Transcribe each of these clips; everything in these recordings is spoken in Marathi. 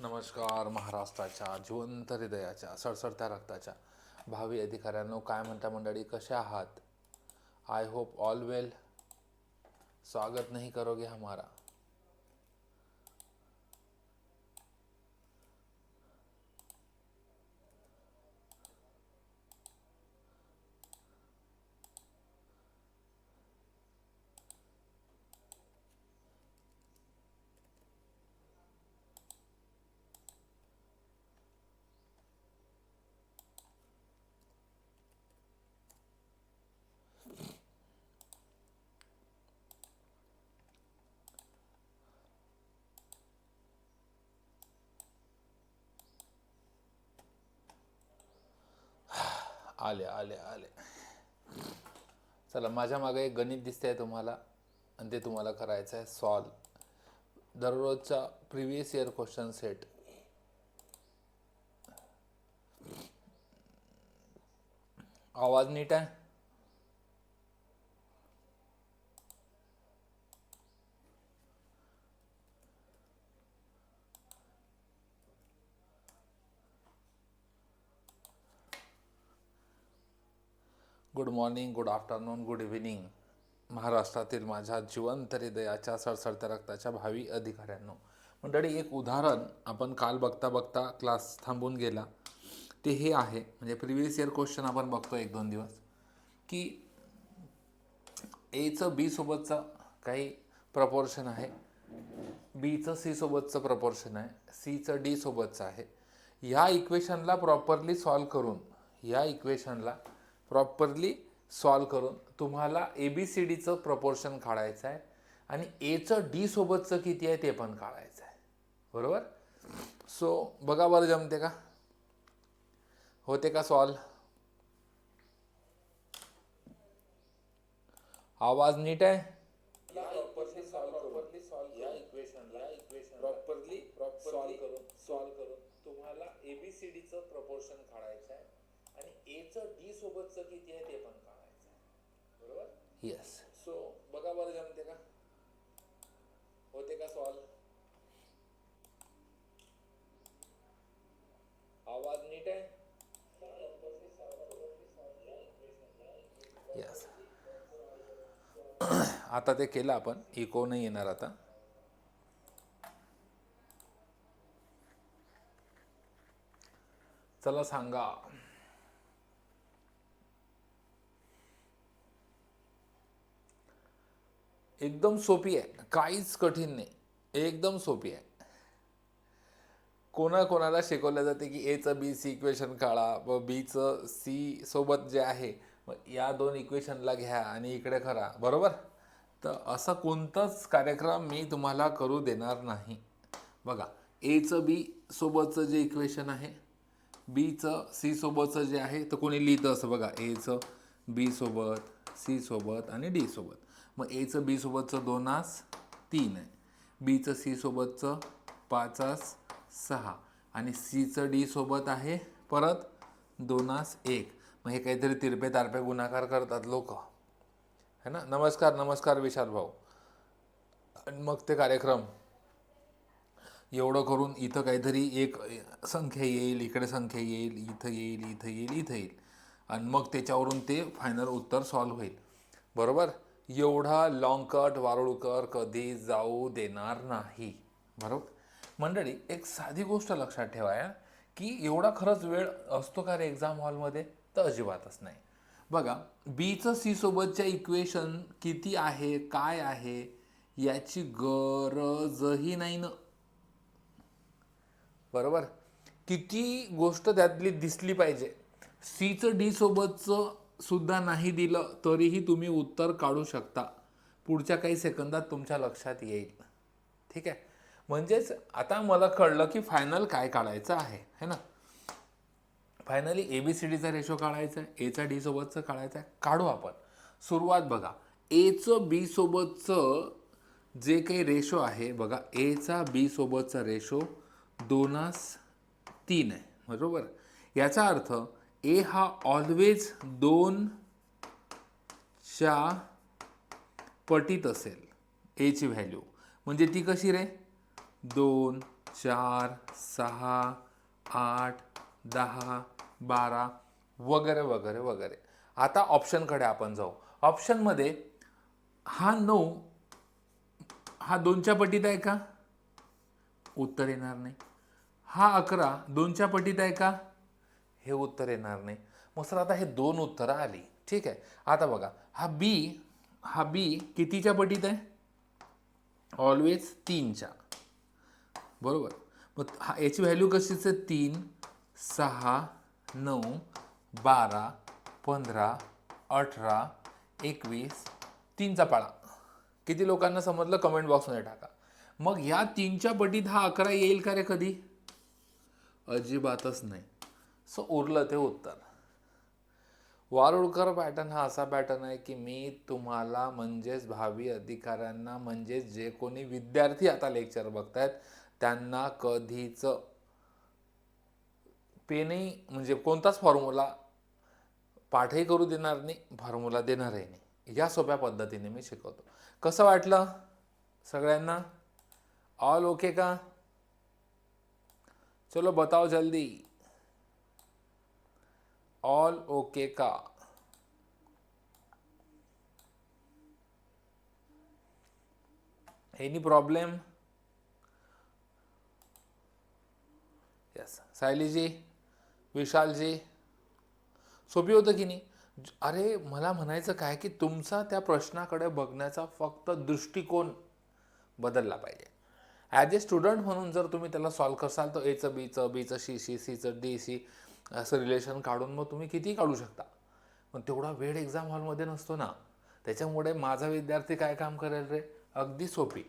नमस्कार. महाराष्ट्राच्या जिवंत हृदयाच्या सळसळत्या रक्ताच्या भावी अधिकाऱ्यांनो, काय म्हणता मंडळी, कसे आहात? आय होप ऑल वेल. स्वागत नहीं करोगे हमारा? आले आले आले. चला, माझ्या मागे एक गणित दिसतंय तुम्हाला, आणि ते तुम्हाला करायचं आहे सॉल्व. दररोजचा प्रिव्हियस इयर क्वेश्चन सेट. आवाज नीट आहे? Good morning, good afternoon, good evening महाराष्ट्रातील माझ्या जिवंत हृदयाच्या सळसळत्या रक्ताच्या भावी अधिकाऱ्यांनो. मंडळी, एक उदाहरण आपण काल बघता बघता क्लास थांबून गेला, ते हे आहे. म्हणजे प्रिव्हियस इयर क्वेश्चन आपण बघतो एक दोन दिवस, की एचं बी सोबतचं काही प्रपोर्शन आहे, बीचं सी सोबतचं प्रपोर्शन आहे, सीचं डी सोबतचं आहे. ह्या इक्वेशनला प्रॉपरली सॉल्व करून तुम्हाला ए बी सी डीचं प्रपोर्शन काढायचं आहे, आणि एचं डी सोबतचं किती आहे ते पण काढायचं आहे. बरोबर? सो बघा बरं, जमते का? होते का सॉल्व? आवाज नीट आहे? सॉल्व करून तुम्हाला एबीसीडीचं प्रपोर्शन काढायचं आहे, आणि एचं डी सोबतचं किती आहे ते पण काढायचं आहे. बरोबर? येस. सो बघा बरं, जमते का? होते का सॉल्व? आवाज नीट आहे? येस. आता ते केलं आपण, इको नाही येणार आता. चला सांगा. एकदम सोपी आहे, काहीच कठीण नाही, एकदम सोपी आहे. कोणाला शिकवलं जाते की एचं बी सी इक्वेशन काढा, व बीचं सी सोबत जे आहे मग या दोन इक्वेशनला घ्या आणि इकडे करा. बरोबर? तर असा कोणताच कार्यक्रम मी तुम्हाला करू देणार नाही. बघा, एचं बी सोबतचं जे इक्वेशन आहे, बीचं सी सोबतचं जे आहे, तर कोणी लिहितं असं बघा, एचं बी सोबत, सी सोबत आणि डी सोबत. मग एचं बी सोबतचं 2 3 आहे, बीचं सी सोबतचं 5 6, आणि सीचं डी सोबत आहे परत 2 1. मग हे काहीतरी तिरपे तारपे गुणाकार करतात लोक, है ना? नमस्कार नमस्कार विशाल भाऊ. आणि मग ते कार्यक्रम एवढं करून इथं काहीतरी एक संख्या येईल, इकडे संख्या येईल, इथं येईल, इथं येईल, इथं येईल, आणि मग त्याच्यावरून ते फायनल उत्तर सॉल्व होईल. बरोबर? एवढा लॉंग कट वारुळकर कधी जाऊ देणार नाही. बरोबर मंडळी? एक साधी गोष्ट लक्षात ठेवा या, की एवढा खरंच वेळ असतो का रे एक्झाम हॉलमध्ये? तर अजिबातच नाही. बघा, बीचं सी सोबतच्या इक्वेशन किती आहे, काय आहे, याची गरजही नाही ना. बरोबर? किती गोष्ट त्यातली दिसली पाहिजे. सीचं डी सोबतचं सुद्धा नाही दिलं तरीही तुम्ही उत्तर काढू शकता, पुढच्या काही सेकंदात तुमच्या लक्षात येईल. ठीक आहे? म्हणजेच आता मला कळलं की फायनल काय काढायचं आहे, है ना? फायनली ए बी सी डीचा रेशो काढायचा आहे, एचा डी सोबतचं काढायचं आहे. काढू आपण. सुरुवात बघा, एचं बी सोबतचं जे काही रेशो आहे बघा, एचा बी सोबतचा रेशो 2:3 आहे. बरोबर? याचा अर्थ ए हा ऑलवेज 2च्या पटीत असेल. एची व्हॅल्यू म्हणजे ती कशी रे? 2 4, 6, 8, 10, 12 वगैरे वगैरे वगैरे. आता ऑप्शनकडे आपण जाऊ. ऑप्शनमध्ये हा 9 हा 2च्या पटीत आहे का? उत्तर येणार नाही. हा 11 2च्या पटीत आहे का? हे उत्तर येणार नाही. मग सर आता हे 2 उत्तरं आली, ठीक आहे. आता बघा हा बी कितीच्या पटीत आहे? ऑलवेज 3च्या, बरोबर. मग याची व्हॅल्यू कशीच आहे? 3, 6, 9, 12, 15, 18, 21, 3चा पाळा. किती लोकांना समजलं कमेंट बॉक्समध्ये टाका. मग या 3च्या पटीत हा 11 येईल का रे कधी? अजिबातच नाही. सो उरलं ते उत्तर. वारुळकर पॅटर्न हा असा पॅटर्न आहे की मी तुम्हाला म्हणजेच भावी अधिकाऱ्यांना म्हणजेच जे कोणी विद्यार्थी आता लेक्चर बघतायत त्यांना कधीच पेनही म्हणजे कोणताच फॉर्म्युला पाठही करू देणार नाही, फॉर्म्युला देणारही नाही. या सोप्या पद्धतीने मी शिकवतो. कसं वाटलं सगळ्यांना? ऑल ओके का? चलो बताओ जल्दी, ऑल ओके का? Any problem? यस. सायलीजी, विशालजी, सोपी होतं की नाही? अरे मला म्हणायचं काय की तुमचा त्या प्रश्नाकडे बघण्याचा फक्त दृष्टिकोन बदलला पाहिजे. ॲज ए स्टुडंट म्हणून जर तुम्ही त्याला सॉल्व करसाल तर एचं बीचं सीचं डी असं रिलेशन काढून मग तुम्ही कितीही काढू शकता. पण तेवढा वेळ एक्झाम हॉलमध्ये नसतो ना. त्याच्यामुळे माझा विद्यार्थी काय काम करेल रे? अगदी सोपी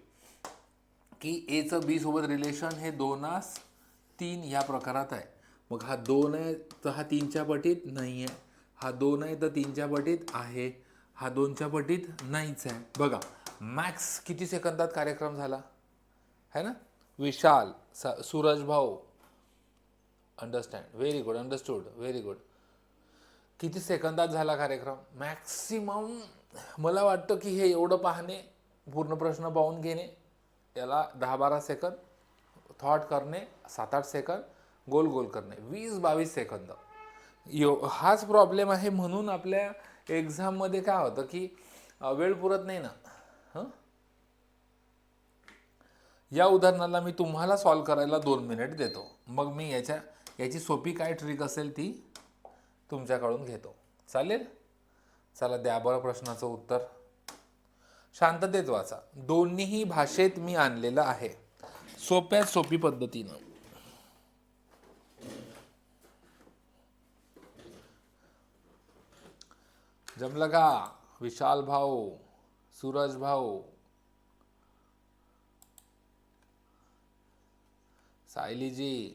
की एचं बी सोबत रिलेशन हे 2:3 या प्रकारात आहे. मग हा 2 आहे तर हा 3च्या पटीत नाही आहे. हा 2 आहे तर 3च्या पटीत आहे. हा 2च्या पटीत नाहीच आहे. बघा मॅक्स किती सेकंदात कार्यक्रम झाला है ना? विशाल, सूरज भाऊ, understand, very good, understood, very good. किती सेकंदात झाला कार्यक्रम? मॅक्सिमम मला वाटतं की हे एवढं पाहणे, पूर्ण प्रश्न पाहून घेणे, याला 10-12 सेकंद, थॉट करणे 7-8 सेकंद, गोल गोल करणे 20-22 सेकंद. हाच प्रॉब्लेम आहे. म्हणून आपल्या एक्झाममध्ये काय होतं की वेळ पुरत नाही ना. हं, या उदाहरणाला मी तुम्हाला सॉल्व करायला 2 मिनिट देतो. मग मी याची सोपी काय ट्रिक असेल ती तुमच्याकडून घेतो. चालेल? चला द्या बरं प्रश्नाचं उत्तर. शांततेत वाचा. दोन्हीही भाषेत मी आणलेलं आहे, सोप्यात सोपी पद्धतीनं. जमलं का? विशाल भाऊ, सूरज भाऊ, सायलीजी.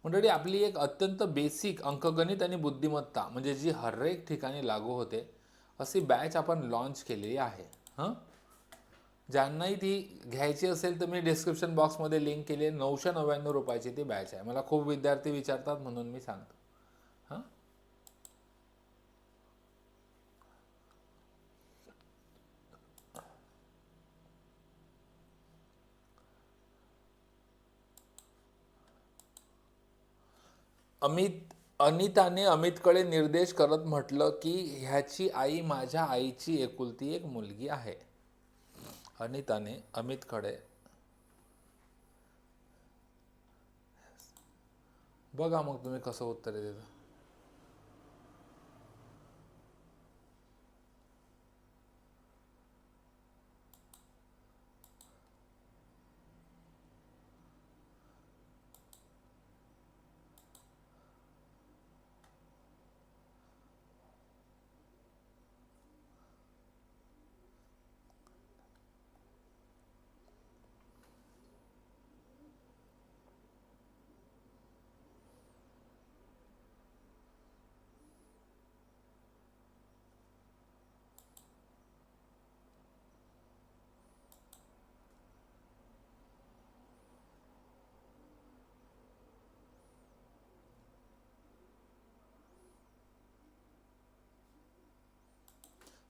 मंडळी आपली एक अत्यंत बेसिक अंकगणित आणि बुद्धिमत्ता म्हणजे जी हर एक ठिकाणी लागू होते अशी बॅच आपण लॉन्च केलेली आहे. हां, ज्यांनाही ती घ्यायची असेल तर मी डिस्क्रिप्शन बॉक्समध्ये लिंक केली आहे. 999 रुपयाची ती बॅच आहे. मला खूप विद्यार्थी विचारतात म्हणून मी सांगतो. हां, अनिताने अमितकडे निर्देश करत म्हटलं की ह्याची आई माझ्या आईची एकुलती एक मुलगी आहे. अनिताने अमितकडे, बघा मग तुम्ही कसं उत्तर देता.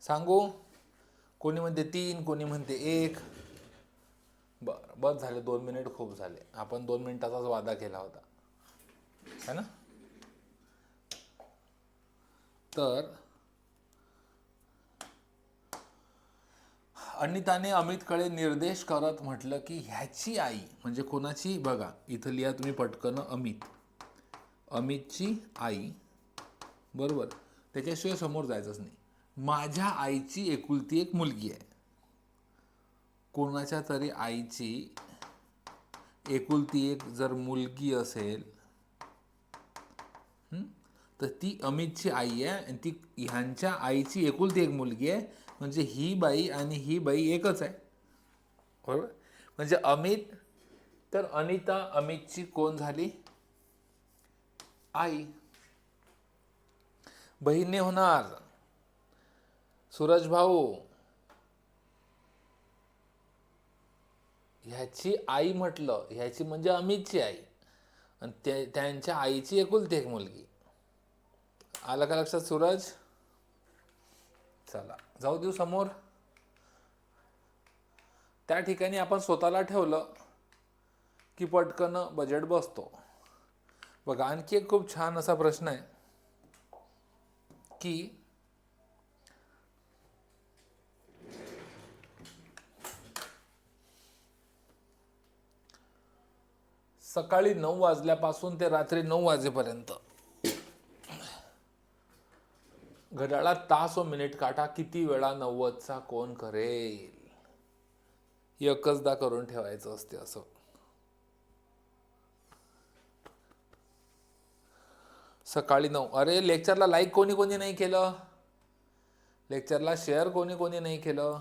सांगू? कोणी म्हणते 3, कोणी म्हणते 1. बस झाले, 2 मिनिट खूप झाले. आपण 2 मिनिटाचाच वादा केला होता है ना. तर अनिताने अमितकडे निर्देश करत म्हटलं की ह्याची आई म्हणजे कोणाची बघा, इथं लिहा तुम्ही पटकन अमित, अमितची आई बरोबर, त्याच्याशिवाय समोर जायचंच नाही. माझ्या आईची एकुलती एक मुलगी आहे. कोणाच्या तरी आईची एकुलती एक जर मुलगी असेल तर ती अमितची आई आहे, आणि ती ह्यांच्या आईची एकुलती एक मुलगी आहे, म्हणजे ही बाई आणि ही बाई एकच आहे बरोबर. म्हणजे अमित, तर अनिता अमितची कोण झाली, आई. बहिणी होणार सूरज भाऊ, ह्याची आई म्हटलं, ह्याची म्हणजे अमितची आई, आणि त्यांच्या आईची एकुलती एक मुलगी. आलं का लक्षात सूरज. चला जाऊ देऊ समोर. त्या ठिकाणी आपण स्वतःला ठेवलं की पटकन बजेट बसतो. बघा आणखी एक खूप छान असा प्रश्न आहे की सकाळी 9 वाजल्यापासून ते रात्री 9 वाजेपर्यंत घड्याळात तास व मिनिट काटा किती वेळा 90चा कोण करेल. एकचदा करून ठेवायचं असते असं. सकाळी 9. अरे लेक्चरला लाईक कोणी कोणी नाही केलं, लेक्चरला शेअर कोणी कोणी नाही केलं.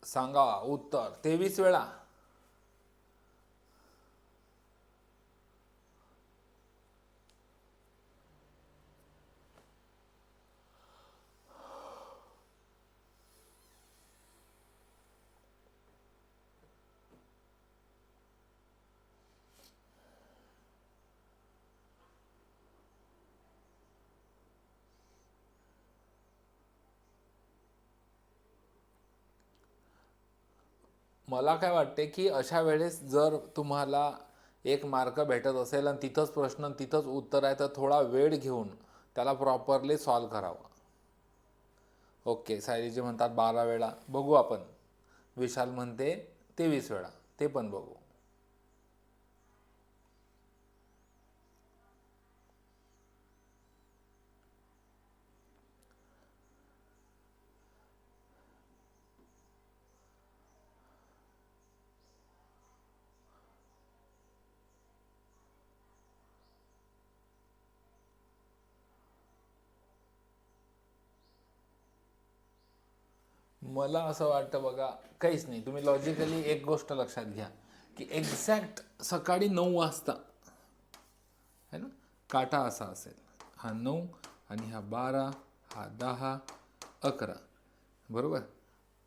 सांगा उत्तर. 23 वेळा. मला काय वाटते की अशा वेळेस जर तुम्हाला 1 मार्क भेटत असेल आणि तिथंच प्रश्न तिथंच उत्तर आहे, तर थोडा वेळ घेऊन त्याला प्रॉपरली सॉल्व करावं. ओके, सायलीजी म्हणतात 12 वेळा, बघू आपण. विशाल म्हणते 23 वेळा, ते पण बघू. मला असं वाटतं बघा, काहीच नाही. तुम्ही लॉजिकली एक गोष्ट लक्षात घ्या की एक्झॅक्ट सकाळी 9 वाजता है ना, काटा असा असेल, हा 9 आणि हा 12, हा 10, 11 बरोबर.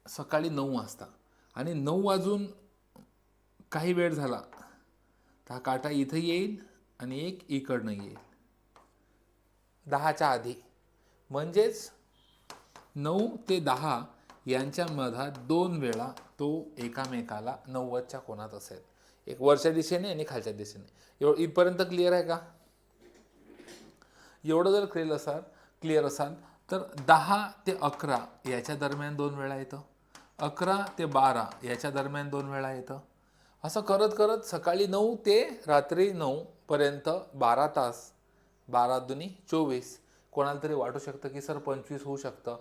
सकाळी 9 वाजता आणि 9 वाजून काही वेळ झाला तर हा काटा इथं येईल आणि एक इकडनं येईल 10च्या आधी. म्हणजेच 9 ते 10 यांच्या मधात 2 वेळा तो एकामेकाला 90च्या कोणात असेल, एक वरच्या दिशेने आणि खालच्या दिशेने. इथपर्यंत क्लिअर आहे का. एवढं जर क्लिअर असाल तर 10 ते 11 याच्या दरम्यान 2 वेळा येतं, 11 ते 12 याच्या दरम्यान 2 वेळा येतं. असं करत करत सकाळी 9 ते रात्री 9 पर्यंत 12 तास, 12 दुनी 24. कोणाला तरी वाटू शकतं की सर 25 होऊ शकतं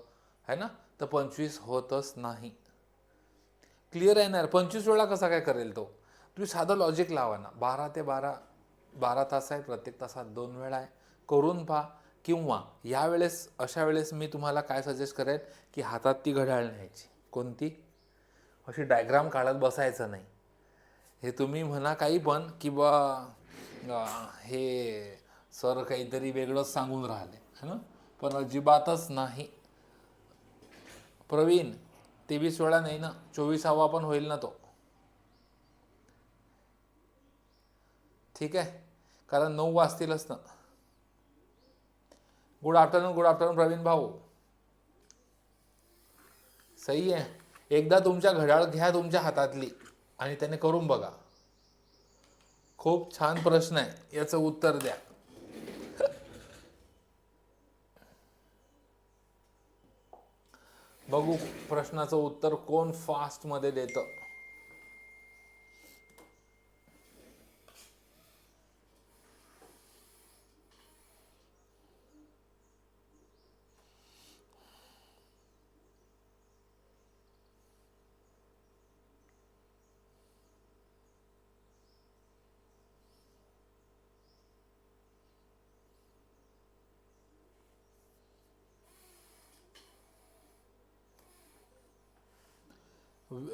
है ना, तर 25 होतच नाही. क्लिअर आहे ना. 25 वेळा कसा काय करेल तो. तुम्ही साधं लॉजिक लावा ना. 12 ते 12 12 तास आहे, प्रत्येक तासात 2 वेळा आहे. करून पहा किंवा यावेळेस अशा वेळेस मी तुम्हाला काय सजेस्ट करेन की हातात ती घड्याळ न्यायची. कोणती? अशी डायग्राम काढत बसायचं नाही. हे तुम्ही म्हणा काही पण की बा हे सर काहीतरी वेगळंच सांगून राहिले है ना, पण अजिबातच नाही. प्रवीण 23 वेळा नाही ना, 24वा पण होईल ना तो. ठीक आहे, कारण 9 वाजतीलच ना. गुड आफ्टरनून प्रवीण भाऊ. सही आहे. एकदा तुमच्या घड्याळ घ्या तुमच्या हातातली आणि त्याने करून बघा. खूप छान प्रश्न आहे, याचं उत्तर द्या. बघू प्रश्नाचं उत्तर कोण फास्ट मध्ये देतं.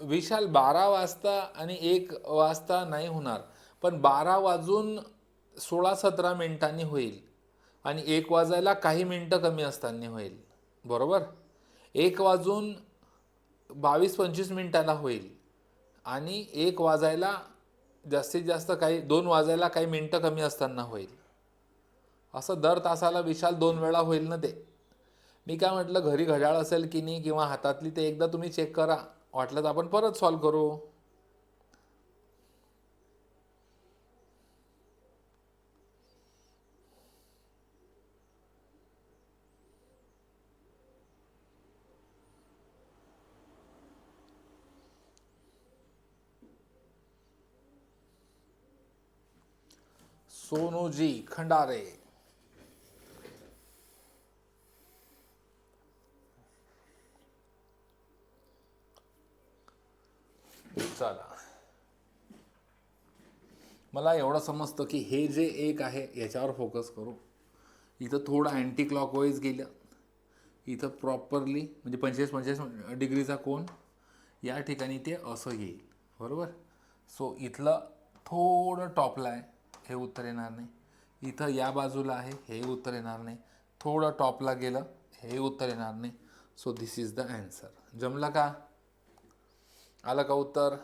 विशाल 12 वाजता आणि 1 वाजता नाही होणार, पण 12 वाजून 16-17 मिनिटांनी होईल आणि 1 वाजायला काही मिनटं कमी असताना होईल. बरोबर. 1 वाजून 22-25 मिनिटाला होईल आणि 1 वाजायला जास्तीत जास्त काही 2 वाजायला काही मिनटं कमी असताना होईल. असं दर तासाला विशाल 2 वेळा होईल ना ते. मी काय म्हटलं, घरी घड्याळ असेल की नाही किंवा हातातली ते एकदा तुम्ही चेक करा, वाटलं तर आपण परत सॉल्व करू. सोनूजी खंडारे. चला, मला एवढं समजतं की हे जे एक आहे याच्यावर फोकस करू. इथं थोडं अँटी क्लॉकवाईज गेलं, इथं प्रॉपरली म्हणजे 45 डिग्रीचा कोन, या ठिकाणी ते असं येईल. बरोबर. सो इथलं थोडं टॉपला आहे, हे उत्तर येणार नाही. इथं या बाजूला आहे, हे उत्तर येणार नाही. थोडं टॉपला गेलं, हे उत्तर येणार नाही. So this is the answer. जमलं का? आलं का उत्तर?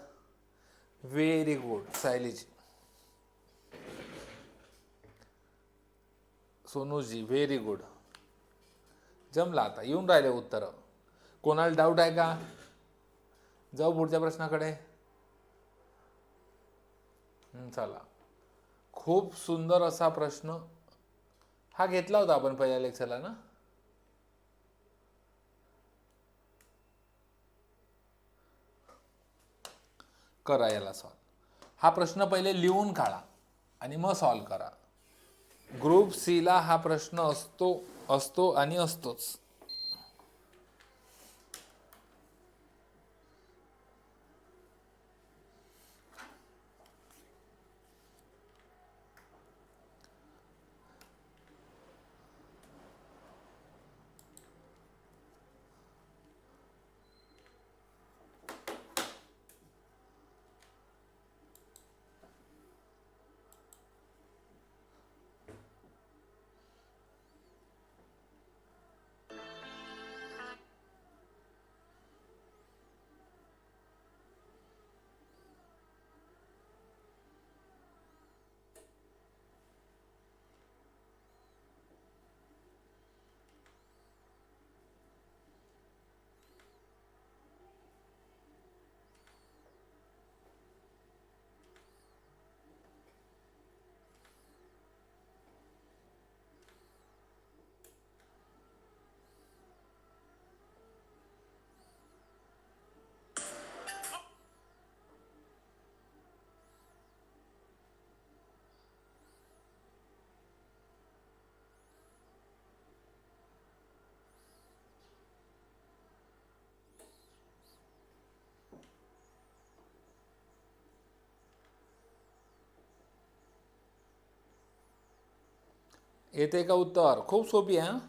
Very good Sayaliji. Sonuji very good. जमला. आता येऊन राहिले उत्तर. कोणाला डाऊट आहे का? जाऊ पुढच्या प्रश्नाकडे. चला, खूप सुंदर असा प्रश्न हा घेतला होता आपण पहिल्या लेक्चरला ना. करा याला सॉल्व. हा प्रश्न पहिले लिहून काढा आणि मग सॉल्व करा. ग्रुप सी ला हा प्रश्न असतो आणि असतोच. येते का उत्तर? खूप सोपी आहे.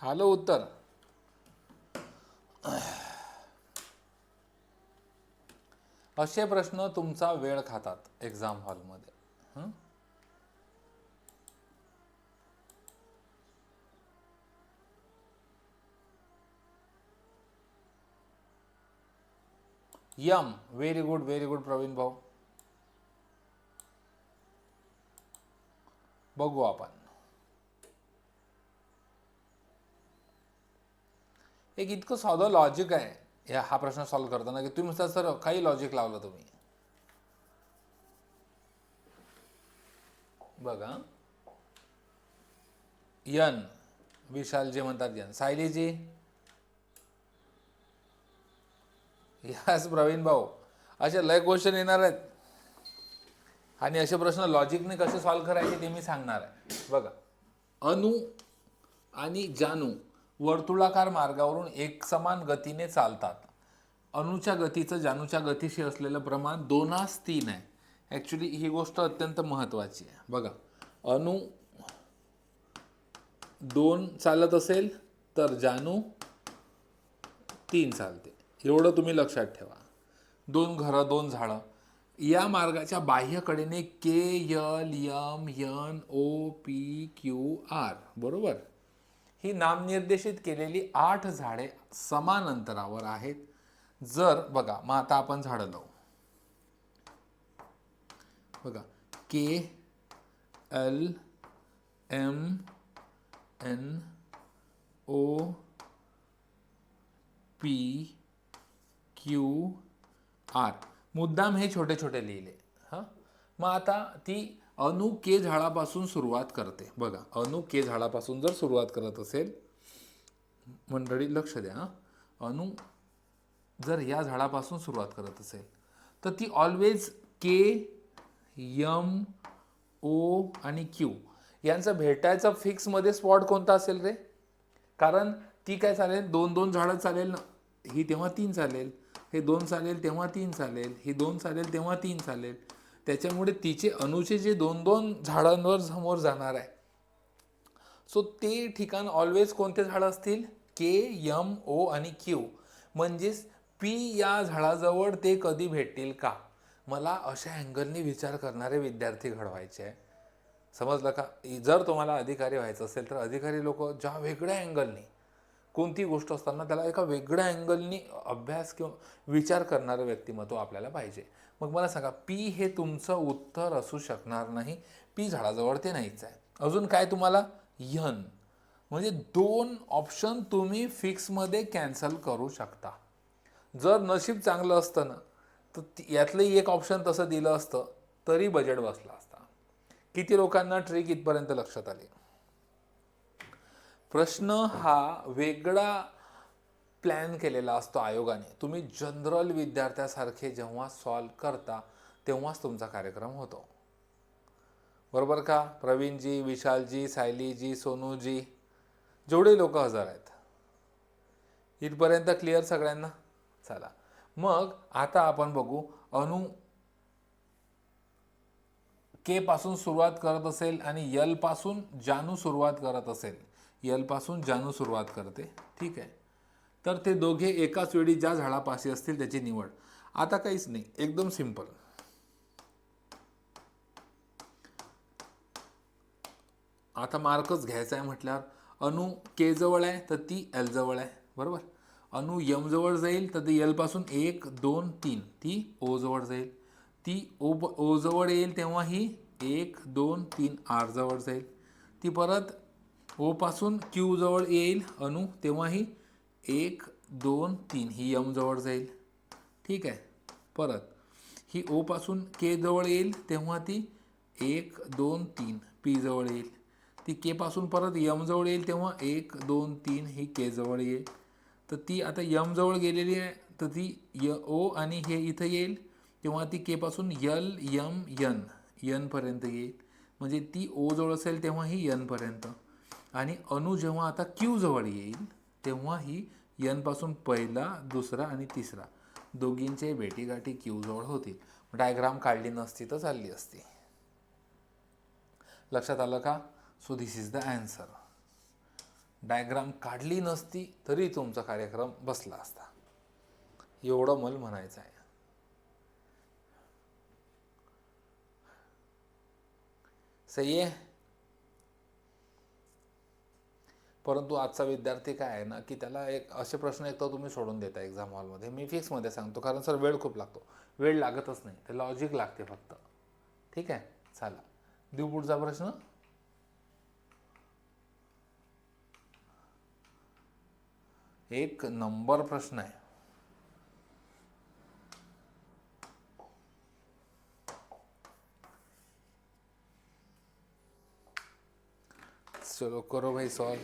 आलं उत्तर? असे प्रश्न तुमचा वेळ खातात एक्झाम हॉलमध्ये. यम, व्हेरी गुड प्रवीण भाऊ. बघू आपण. एक इतकं साधं लॉजिक आहे हा प्रश्न सॉल्व्ह करताना की तुम्ही म्हणता सर काही लॉजिक लावलं तुम्ही. बघा, यन, विशालजी म्हणतात यन. सायलीजी? यस प्रवीण भाऊ. असे लय क्वेश्चन येणार आहेत आणि असे प्रश्न लॉजिकने कसे सॉल्व्ह करायचे ते मी सांगणार आहे. बघा, अनु आणि जानू वर्तुळाकार मार्गावरून एकसमान गतीने चालतात. अणूच्या गतीचं जानूच्या गतीशी असलेलं प्रमाण 2:3 आहे. ॲक्च्युली ही गोष्ट अत्यंत महत्त्वाची आहे. बघा, अणू 2 चालत असेल तर जानू 3 चालते. एवढं तुम्ही लक्षात ठेवा. 2 घरं 2 झाडं. या मार्गाच्या बाह्यकडेने के, एल, एम, एन, ओ, पी, क्यू, आर, बरोबर, ही नामनिर्देशित केलेली 8 झाडे समान अंतरावर आहेत. जर बघा, मग आता आपण झाडं लावू. बघा, के, एल, एम, एन, ओ, पी, क्यू, आर. मुद्दाम हे छोटे छोटे लिहिले. हां, मग आता ती अणू के झाडापासून सुरुवात करते. बघा, अणू के झाडापासून जर सुरुवात करत असेल, मंडळी लक्ष द्या, अणू जर या झाडापासून सुरुवात करत असेल तर ती ऑलवेज के, यम, ओ आणि क्यू यांचं भेटायचं फिक्समध्ये स्पॉट कोणता असेल रे? कारण ती काय चालेल, 2-2 झाडं चालेल ना. ही तेव्हा 3 चालेल, हे 2 चालेल तेव्हा 3 चालेल, ही 2 चालेल तेव्हा 3 चालेल. त्याच्यामुळे तिचे अणूचे जे 2-2 झाडांवर समोर जाणार आहे, सो ते ठिकाण ऑलवेज कोणते झाडं असतील? के, यम, ओ आणि क्यू. म्हणजेच पी या झाडाजवळ ते कधी भेटतील का? मला अशा अँगलने विचार करणारे विद्यार्थी घडवायचे आहे. समजलं का? जर तुम्हाला अधिकारी व्हायचं असेल तर अधिकारी लोक ज्या वेगळ्या अँगलने कोणती गोष्ट असताना त्याला एका वेगळ्या अँगलनी अभ्यास किंवा विचार करणारं व्यक्तिमत्व आपल्याला पाहिजे. मग मला सांगा, पी हे तुमचं उत्तर असू शकणार नाही. पी झाडाजवळ ते नाहीच आहे. अजून काय तुम्हाला? यन. म्हणजे 2 ऑप्शन तुम्ही फिक्समध्ये कॅन्सल करू शकता. जर नशीब चांगलं असतं ना तर यातलंही एक ऑप्शन तसं दिलं असतं तरी बजेट बसला असता. किती लोकांना ट्रिक इथपर्यंत लक्षात आली? प्रश्न हा वेगळा प्लॅन केलेला असतो आयोगाने. तुम्ही जनरल विद्यार्थ्यासारखे जेव्हा सॉल्व करता तेव्हाच तुमचा कार्यक्रम होतो. बरोबर का? प्रवीणजी, विशालजी, सायलीजी, सोनूजी, जेवढे लोक हजर आहेत, इथपर्यंत क्लिअर सगळ्यांना? चला मग आता आपण बघू, अणू के पासून सुरुवात करत असेल आणि यल पासून जानू सुरुवात करत असेल, यल पासून जानू सुरुवात करते, ठीक आहे, तर ते दोघे एकाच वेळी ज्या झाडापाशी असतील त्याची निवड. आता काहीच नाही, एकदम सिंपल. आता मार्कच घ्यायचा आहे म्हटल्यावर अणू के जवळ आहे तर ती एल जवळ आहे, बरोबर. अणू यम जवळ जाईल तर ती यल पासून 1 2 3 ती ओ जवळ जाईल. ती ओ जवळ येईल तेव्हा ही 1 2 3 आर जवळ जाईल. ती परत ओ पासून क्यू जवळ येईल अणू, तेव्हा ही 1 2 3 ही यम जवळ जाईल, ठीक आहे. परत ही ओ पासून के जवळ येईल तेव्हा ती 1 2 3 पी जवळ येईल. ती के पासून परत यम जवळ येईल तेव्हा 1 2 3 ही के जवळ येईल. तर ती आता यम जवळ गेलेली आहे तर ती ओ आणि हे इथं येईल तेव्हा ती के पासून यल यम यन पर्यंत येईल. म्हणजे ती ओ जवळ असेल तेव्हा ही यन पर्यंत. आणि अणू जेव्हा आता क्यू जवळ येईल तेव्हा ही यन पासून पहिला दुसरा आणि तिसरा दोघींचे भेटीगाठी क्यू जवळ होतील. डायग्राम काढली नसती तर चालली असती. लक्षात आलं का? So this is the answer. Diagram काढली नसती तरी तुमचा कार्यक्रम बसला असता, एवढं मला म्हणायचं आहे. सही आहे. परंतु आजचा विद्यार्थी काय आहे ना की त्याला एक असे प्रश्न एक तर तुम्ही सोडून देता एक्झाम हॉलमध्ये. मी फिक्समध्ये सांगतो, कारण सर वेळ खूप लागतो. वेळ लागतच नाही, ते लॉजिक लागते फक्त, ठीक आहे. चला देऊ पुढचा प्रश्न. एक नंबर प्रश्न आहे. चलो करो भाई सॉल्व.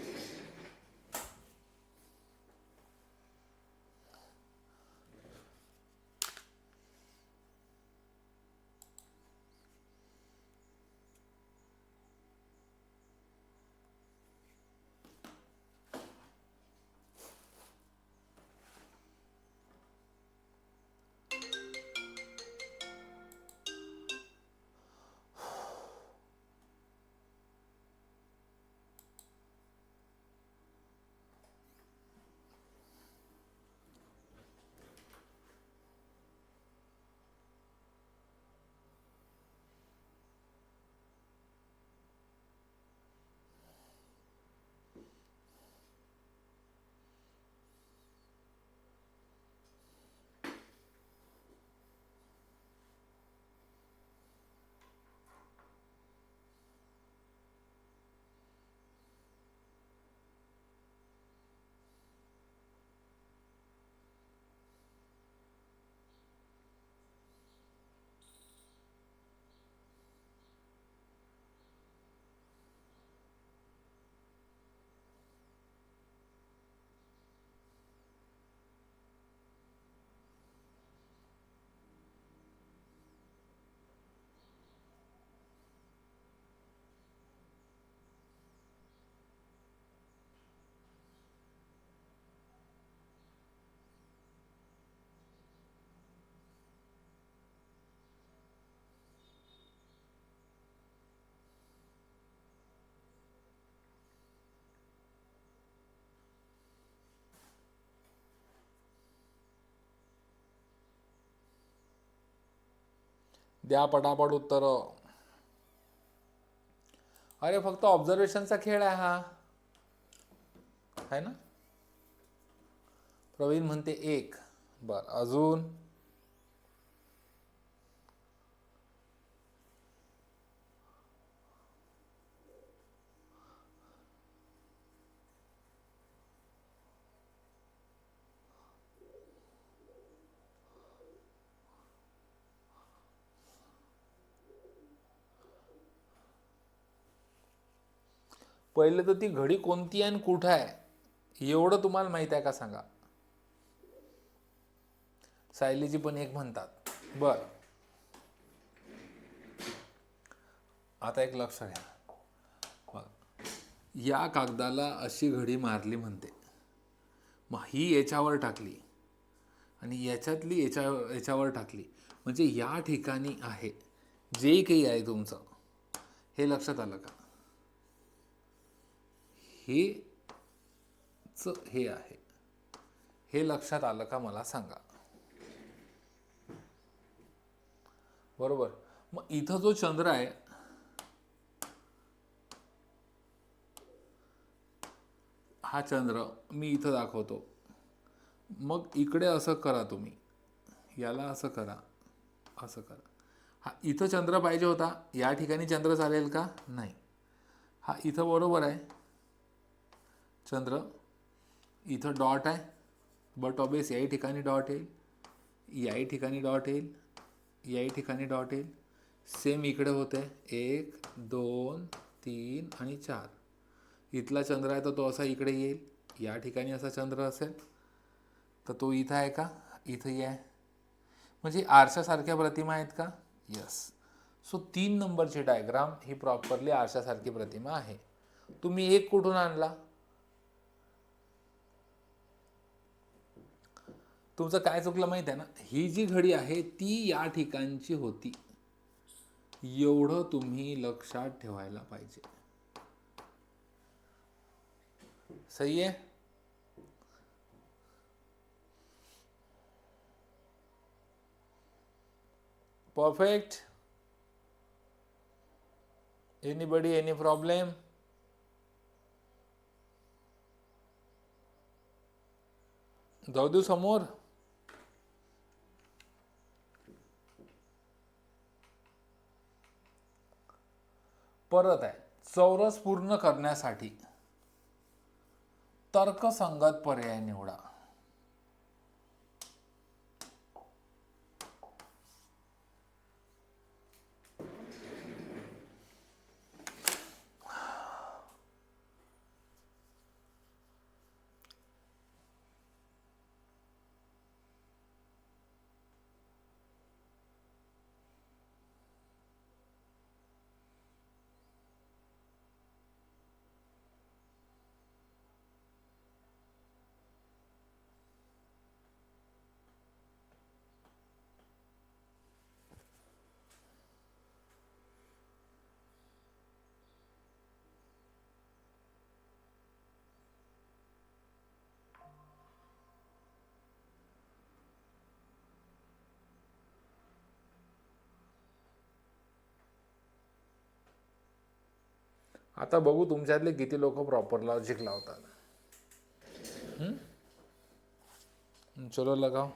द्या पटापट उत्तर. अरे फक्त ऑब्झर्वेशनचा खेळ आहे हा, है ना. प्रवीण म्हणते 1. बर, अजून पहिले तर ती घडी कोणती आहे आणि कुठं आहे एवढं तुम्हाला माहित आहे का सांगा. सायलीजी पण एक म्हणतात. बर, आता एक लक्ष घ्या. या कागदाला अशी घडी मारली म्हणते, मग ही याच्यावर टाकली आणि याच्यातली याच्यावर टाकली, म्हणजे या ठिकाणी आहे जे काही आहे तुमचं, हे लक्षात आलं का? हे आहे, हे लक्षात आलं का मला सांगा. बरोबर. मग इथं जो चंद्र आहे, हा चंद्र मी इथं दाखवतो. मग इकडे असं करा तुम्ही, याला असं करा, असं करा. हा इथं चंद्र पाहिजे होता, या ठिकाणी चंद्र चालेल का? नाही. हा इथं बरोबर आहे चंद्र, इथं डॉट आहे, बट ऑबियस याही ठिकाणी डॉट येईल, याही ठिकाणी डॉट येईल, याही ठिकाणी डॉट येईल. सेम इकडे होते 1 2 3 आणि 4. इथला चंद्र आहे तर तो असा इकडे येईल, या ठिकाणी असा चंद्र असेल तर तो इथं आहे का? इथंही आहे. म्हणजे आरशासारख्या प्रतिमा आहेत का? यस. सो 3 नंबरची डायग्राम ही प्रॉपरली आरशासारखी प्रतिमा आहे. तुम्ही एक कुठून आणला? तुमचं काय चुकलं माहित आहे ना, ही जी घडी आहे ती या ठिकाणची होती, एवढं तुम्ही लक्षात ठेवायला पाहिजे. सही आहे. परफेक्ट. Anybody, any problem? जाऊ देऊ समोर. परत आहे, चौरस पूर्ण करण्यासाठी तर्कसंगत पर्याय निवडा. आता बघू तुमच्यातले किती लोक प्रॉपर लॉजिक लावतात. चलो लगाओ.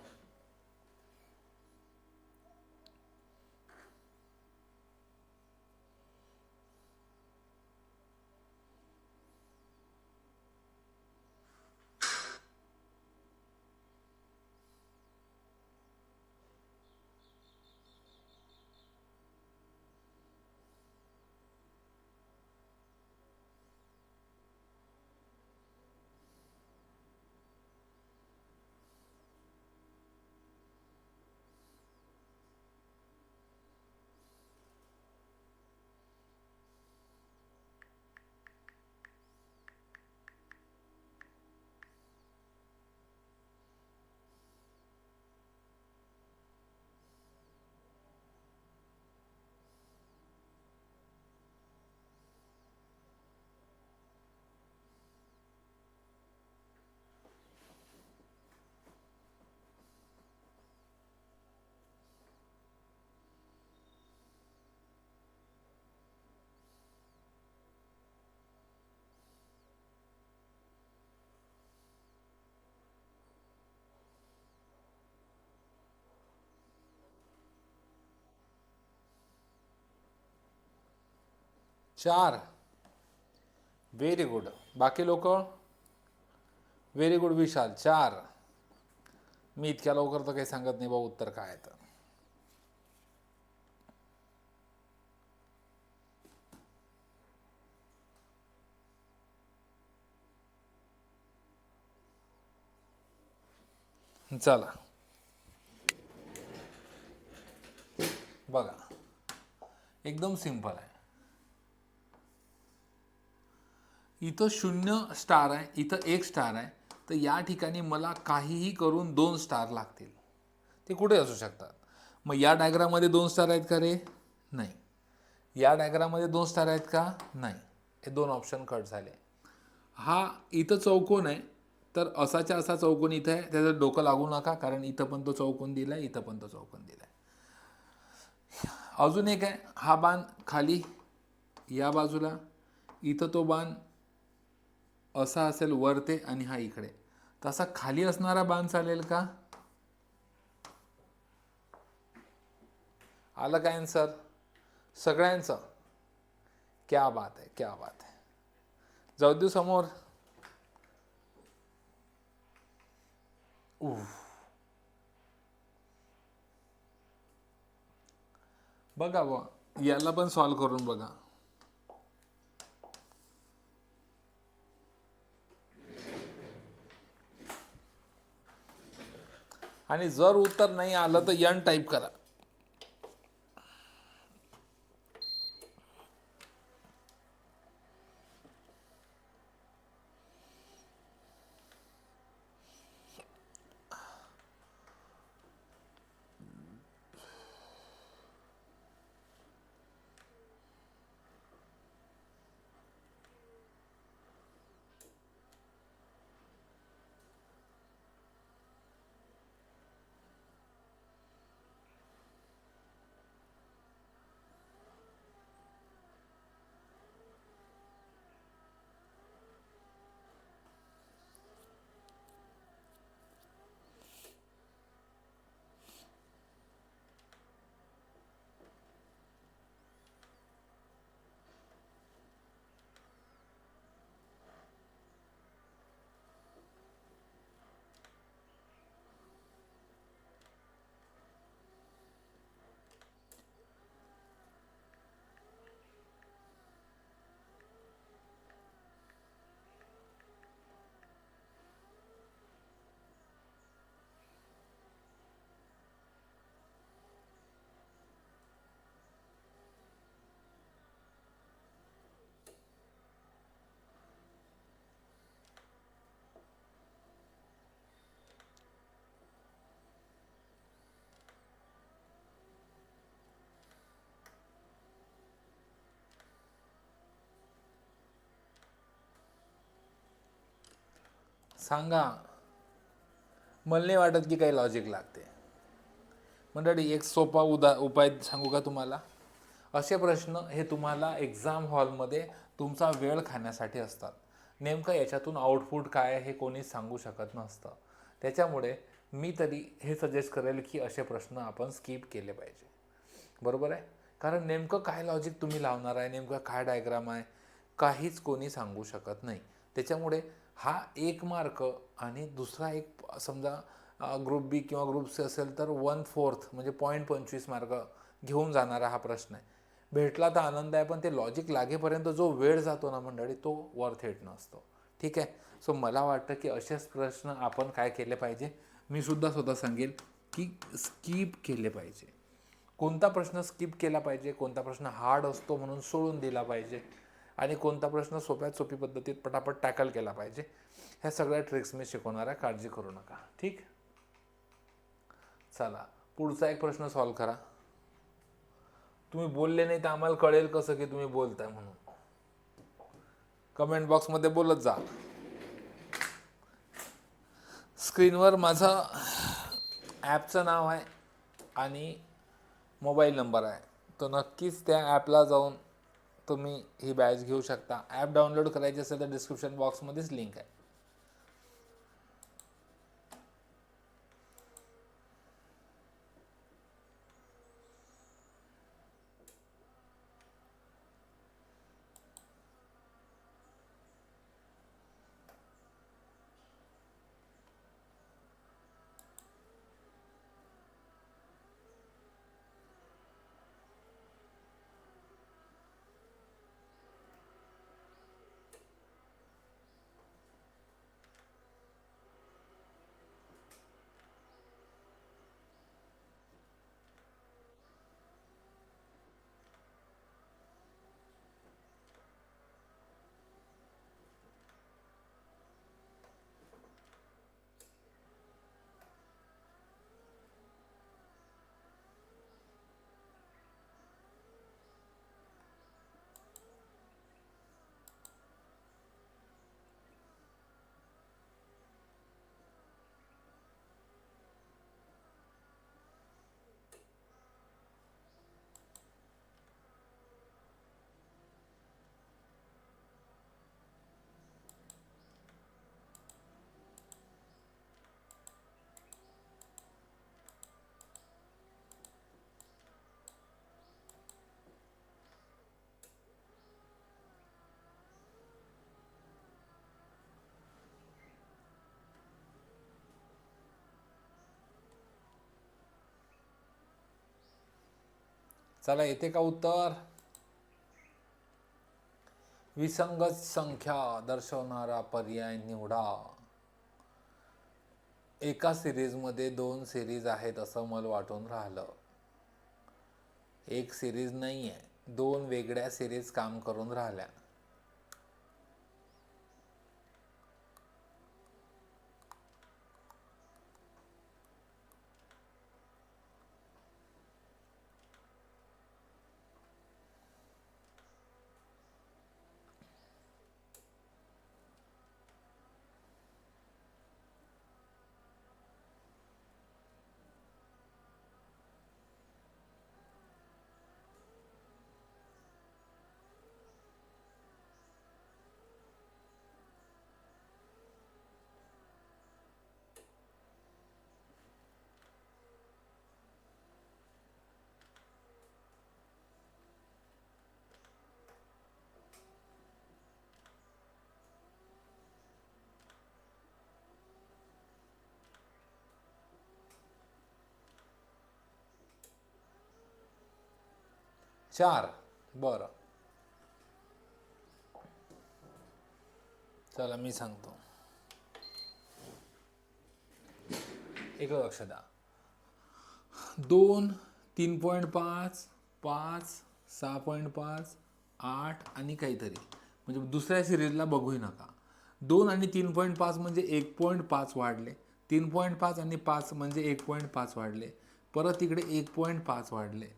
चार. Very good. बाकी लोक? व्हेरी गुड विशाल. 4. मी इतक्या लवकर तर काही सांगत नाही बा उत्तर काय आहे. चला बघा, एकदम सिंपल आहे. इथं 0 स्टार आहे, इथं 1 स्टार आहे, तर या ठिकाणी मला काहीही करून 2 स्टार लागतील. ते कुठे असू शकतात. मग या डायग्राममध्ये 2 स्टार आहेत का रे? नाही. या डायग्राममध्ये 2 स्टार आहेत का? नाही. हे 2 ऑप्शन कट झाले. हा इथं चौकोन आहे, तर असाच्या असा चौकोन इथं आहे, त्याचं डोकं लागू नका, कारण इथं पण तो चौकोन दिला आहे, इथं पण तो चौकोन दिला आहे. अजून एक आहे, हा बाण खाली या बाजूला, इथं तो बाण असा असेल वरते आणि हा इकडे. तसा खाली असणारा बाण चालेल का? आलं काय आन्सर सगळ्यांचं? क्या बात आहे, क्या बात आहे. जाऊ देऊ समोर. बघा बा, याला पण सॉल्व करून बघा. आणि जर उत्तर नाही आलं तर यन टाईप करा. सांगा. मला नाही वाटत की काही लॉजिक लागते. मंडळी, एक सोपा उपाय सांगू का तुम्हाला? असे प्रश्न हे तुम्हाला एक्झाम हॉलमध्ये तुमचा वेळ खाण्यासाठी असतात. नेमकं याच्यातून आउटपुट काय हे कोणीच सांगू शकत नसतं. त्याच्यामुळे मी तरी हे सजेस्ट करेल की असे प्रश्न आपण स्किप केले पाहिजे. बरोबर आहे? कारण नेमकं काय लॉजिक तुम्ही लावणार आहे, नेमकं काय डायग्राम आहे, काहीच कोणी सांगू शकत नाही. त्याच्यामुळे हा 1 मार्क आणि दुसरा एक समजा ग्रुप बी किंवा ग्रुप सी असेल तर 1/4 म्हणजे 0.25 मार्क घेऊन जाणारा हा प्रश्न आहे. भेटला तर आनंद आहे, पण ते लॉजिक लागेपर्यंत जो वेळ जातो ना मंडळी, तो वर्थ इट नसतो. ठीक आहे. सो मला वाटतं की असेच प्रश्न आपण काय केले पाहिजे, मी सुद्धा स्वतः सांगेल की स्किप केले पाहिजे. कोणता प्रश्न स्किप केला पाहिजे, कोणता प्रश्न हार्ड असतो म्हणून सोडून दिला पाहिजे, आणि कोणता प्रश्न सोप्यात सोपी पद्धतीत पटापट टॅकल केला पाहिजे, ह्या सगळ्या ट्रिक्स मी शिकवणार आहे. काळजी करू नका. ठीक. चला, पुढचा एक प्रश्न सॉल्व करा. तुम्ही बोलले नाही तर आम्हाला कळेल कसं की तुम्ही बोलताय म्हणून. कमेंट बॉक्समध्ये बोलत जा. स्क्रीनवर माझं ॲपचं नाव आहे आणि मोबाईल नंबर आहे, तर नक्कीच त्या ॲपला जाऊन तुम्ही ही बॅच घेऊ शकता. ॲप डाउनलोड करायची असेल तर डिस्क्रिप्शन बॉक्समध्येच लिंक आहे. चला येते का उत्तर? विसंगत संख्या दर्शवणारा पर्याय निवडा. एका सिरीजमध्ये 2 सिरीज आहेत असं मला वाटून राहिलं. एक सिरीज नाही आहे, 2 वेगळ्या सिरीज काम करून राहिल्या. चार. बरं, चला मी सांगतो. एक लक्ष द्या. 2, 3.5, 5, 6.5, 8 आणि काहीतरी, म्हणजे दुसऱ्या सिरीजला बघूही नका. 2 आणि 3.5 म्हणजे 1.5 वाढले, 3.5 आणि 5 म्हणजे 1.5 वाढले, परत इकडे 1.5 वाढले,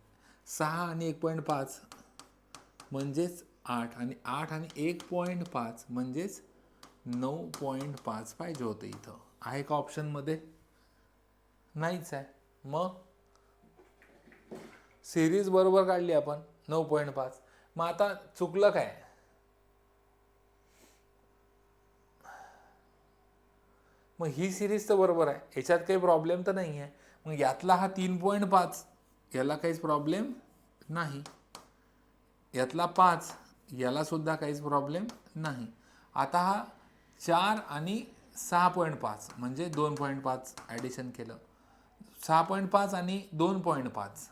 6 आणि 1.5 म्हणजेच 8, आणि 8 आणि 1.5 म्हणजेच 9.5 पाहिजे होतं. इथं आहे का ऑप्शनमध्ये? नाहीच आहे. मग सिरीज बरोबर काढली आपण 9.5. मग आता चुकलं काय? मग ही सिरीज तर बरोबर आहे, याच्यात काही प्रॉब्लेम तर नाही आहे. मग यातला हा 3.5 याला काहीच प्रॉब्लेम नाही, यातला 5 याला सुद्धा काहीच प्रॉब्लेम नाही. आता हा 4 आणि 6.5 म्हणजे 2.5 ॲडिशन केलं, 6.5 आणि 2.5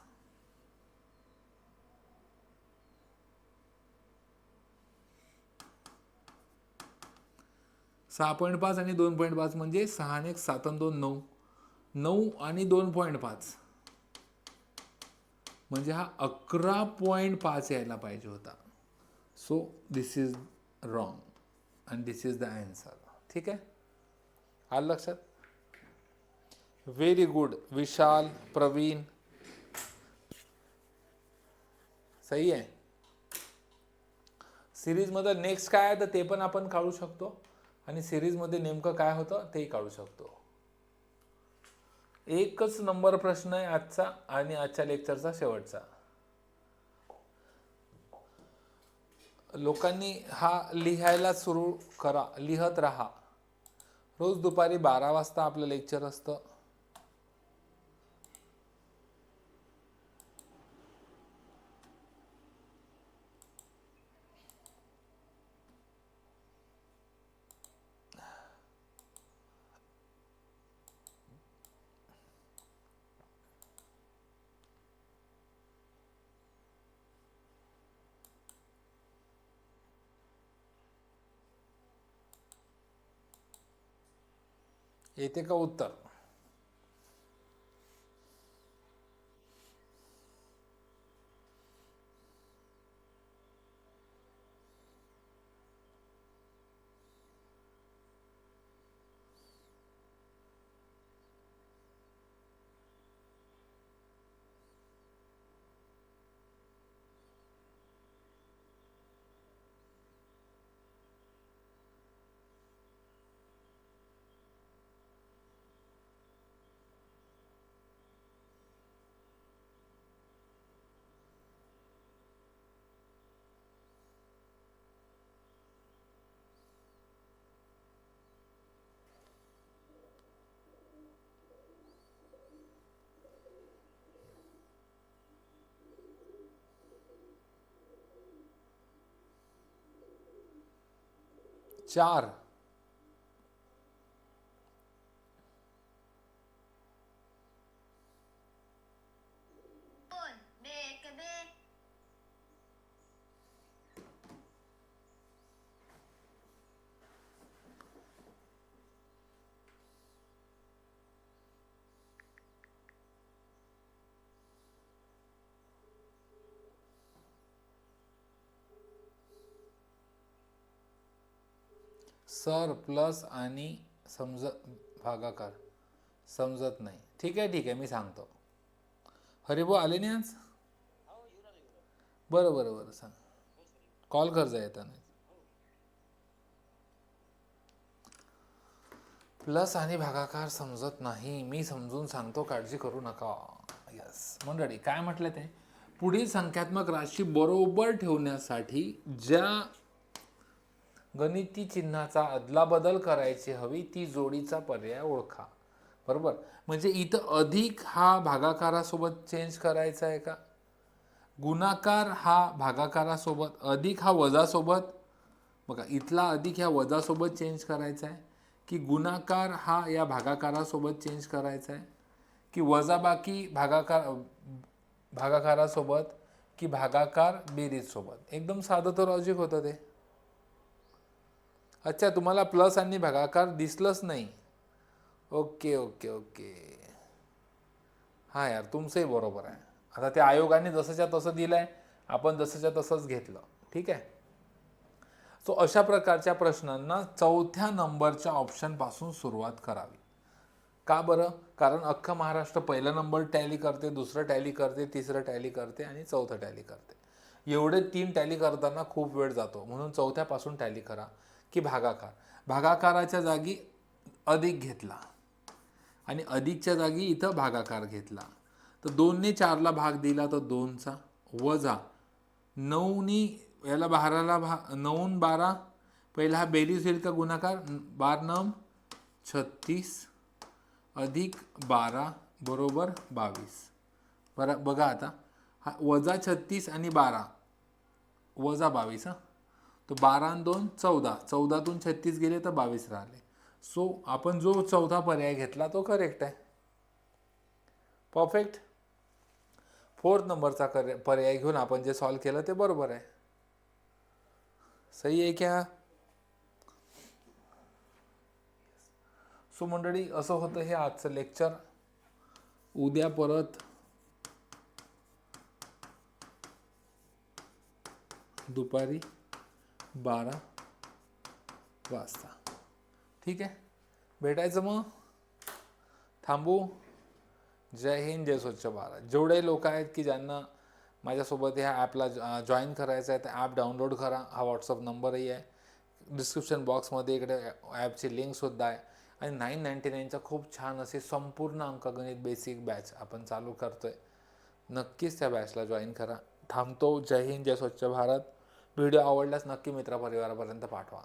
6.5 आणि 2.5 म्हणजे 6 आणि 1 7 आणि 2 9, 9 आणि 2.5 म्हणजे हा 11.5 यायला पाहिजे होता. So this is wrong and this is the answer. ठीक आहे, आलं लक्षात? व्हेरी गुड विशाल, प्रवीण, सही आहे. सिरीजमध्ये नेक्स्ट काय आहे तर ते पण आपण काढू शकतो, आणि सिरीजमध्ये नेमकं काय होतं तेही काढू शकतो. एकच नंबर प्रश्न आहे आजचा, आणि आजच्या लेक्चरचा शेवटचा. लोकांनी हा लिहायला सुरू करा, लिहत राहा. रोज दुपारी 12 वाजता आपलं लेक्चर असतं. येते का उत्तर? चार. सर प्लस आणि भागाकार समजत नाही. ठीक आहे मी सांगतो. हरिभाऊ आले नाही आज? बरं सांग, कॉल कर जा येताना. प्लस आणि भागाकार समजत नाही, मी समजून सांगतो, काळजी करू नका. यस मंडळी, काय म्हटलं ते, पुढील संख्यात्मक राशी बरोबर ठेवण्यासाठी ज्या गणिती चिन्हाचा अदलाबदल करायची हवी ती जोडीचा पर्याय ओळखा. बरोबर, म्हणजे इथं अधिक हा भागाकारासोबत चेंज करायचा आहे का, गुणाकार हा भागाकारासोबत, अधिक हा वजासोबत, बघा इथला अधिक ह्या वजासोबत चेंज करायचा आहे, की गुणाकार हा या भागाकारासोबत चेंज करायचा आहे, की वजाबाकी भागाकारासोबत, की भागाकार बेरीजसोबत. एकदम साधं तर लॉजिक होतं ते. अच्छा, तुम्हाला प्लस आणि भागाकार दिसलंच नाही. ओके ओके ओके, हां यार तुमचंही बरोबर आहे. आता त्या आयोगाने जसंच्या तसं दिलं आहे, आपण जसंच्या तसंच घेतलं. ठीक आहे. सो अशा प्रकारच्या प्रश्नांना चौथ्या नंबरच्या ऑप्शनपासून सुरुवात करावी. का बरं, कारण अख्खा महाराष्ट्र पहिला नंबर टॅली करते, दुसरं टॅली करते, तिसरं टॅली करते आणि चौथं टॅली करते. एवढे 3 टॅली करताना खूप वेळ जातो, म्हणून चौथ्यापासून टॅली करा. की भागाकाराच्या जागी अधिक घेतला आणि अधिकच्या जागी इथं भागाकार घेतला, तर 2ने 4ला भाग दिला तर 2चा, वजा 9नी याला 12ला 9 12, पहिला हा बेरीज होईल का गुणाकार, 12 36 अधिक 12 बरोबर 22. बरं बघा आता, हा वजा 36 आणि 12 वजा 22, हां, तो 12 आणि 2 14, 14तून 36 गेले तर 22 राहिले. सो आपण जो चौथा पर्याय घेतला तो करेक्ट आहे. परफेक्ट. 4th नंबरचा पर्याय घेऊन आपण जे सॉल्व केलं ते बरोबर आहे. सही आहे क्या? सो मंडळी, असं होतं हे आजचं लेक्चर. उद्या परत दुपारी 12 वाजता. ठीक आहे, भेटायचं मग. थांबू. जय हिंद, जय स्वच्छ भारत. जेवढे लोक आहेत की ज्यांना माझ्यासोबत ह्या ॲपला जॉईन करायचं आहे, तर ॲप डाउनलोड करा. हा व्हॉट्सअप नंबरही आहे, डिस्क्रिप्शन बॉक्समध्ये इकडे ॲपची लिंकसुद्धा आहे. आणि 999च्या खूप छान असे संपूर्ण अंकगणित बेसिक बॅच आपण चालू करतो आहे. नक्कीच त्या बॅचला जॉईन करा. थांबतो. जय हिंद, जय स्वच्छ भारत. व्हिडिओ आवडल्यास नक्की मित्रपरिवारापर्यंत पाठवा.